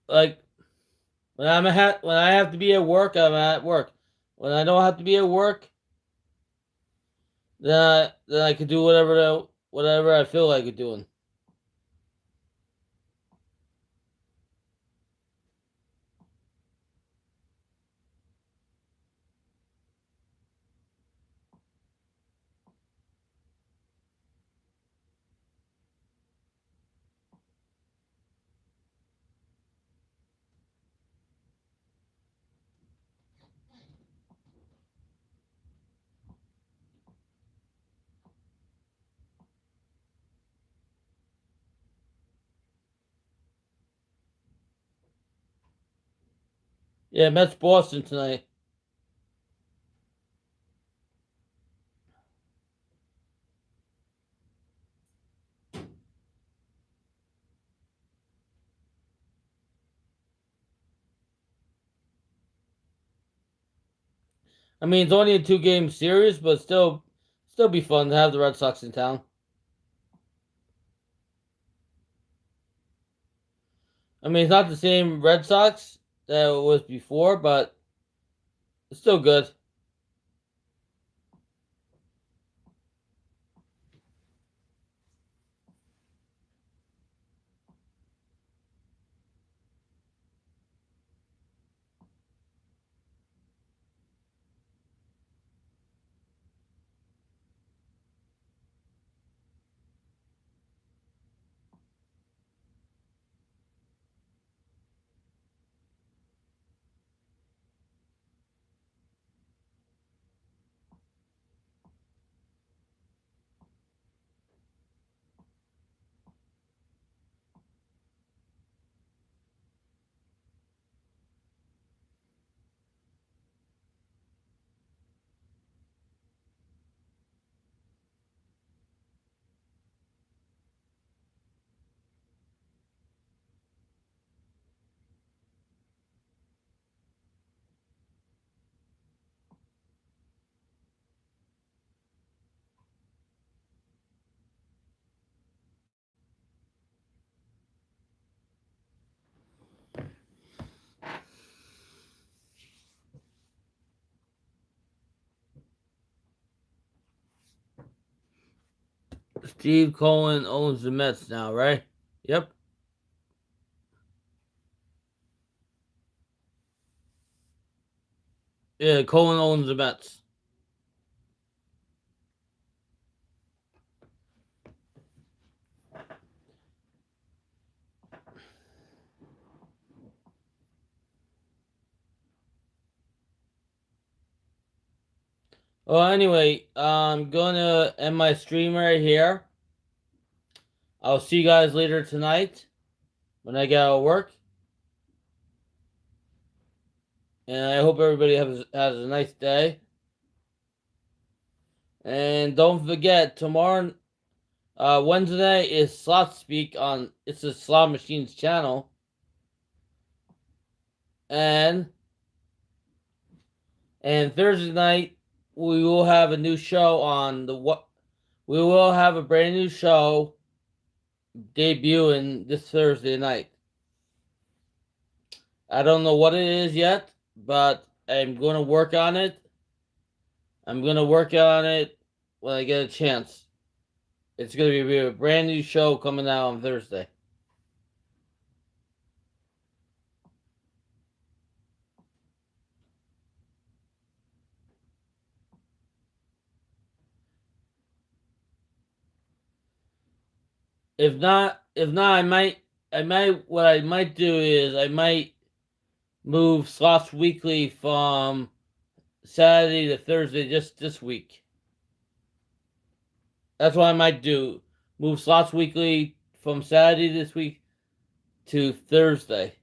Like when I have to be at work, I'm at work. When I don't have to be at work, then I can do whatever I feel like doing. Yeah, Mets Boston tonight. I mean, it's only a 2-game series, but still be fun to have the Red Sox in town. I mean, it's not the same Red Sox that it was before, but it's still good. Steve Cohen owns the Mets now, right? Yep. Yeah, Cohen owns the Mets. Well, anyway, I'm gonna end my stream right here. I'll see you guys later tonight when I get out of work. And I hope everybody has a nice day. And don't forget, tomorrow, Wednesday is Slot Speak on it's a Slot Machines channel. And Thursday night we will have a new show on the what we will have a brand new show debuting this Thursday night. I don't know what it is yet, but I'm going to work on it. I'm going to work on it when I get a chance. It's going to be a brand new show coming out on Thursday. If not, what I might do is I might move Slots Weekly from Saturday to Thursday just this week. That's what I might do. Move Slots Weekly from Saturday this week to Thursday.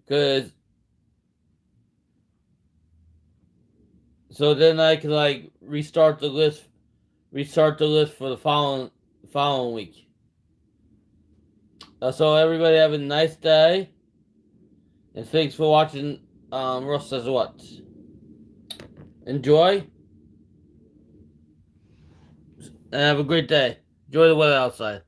Cause so then I can like restart the list for the following week. So everybody have a nice day, and thanks for watching. Russ Says What. Enjoy, and have a great day. Enjoy the weather outside.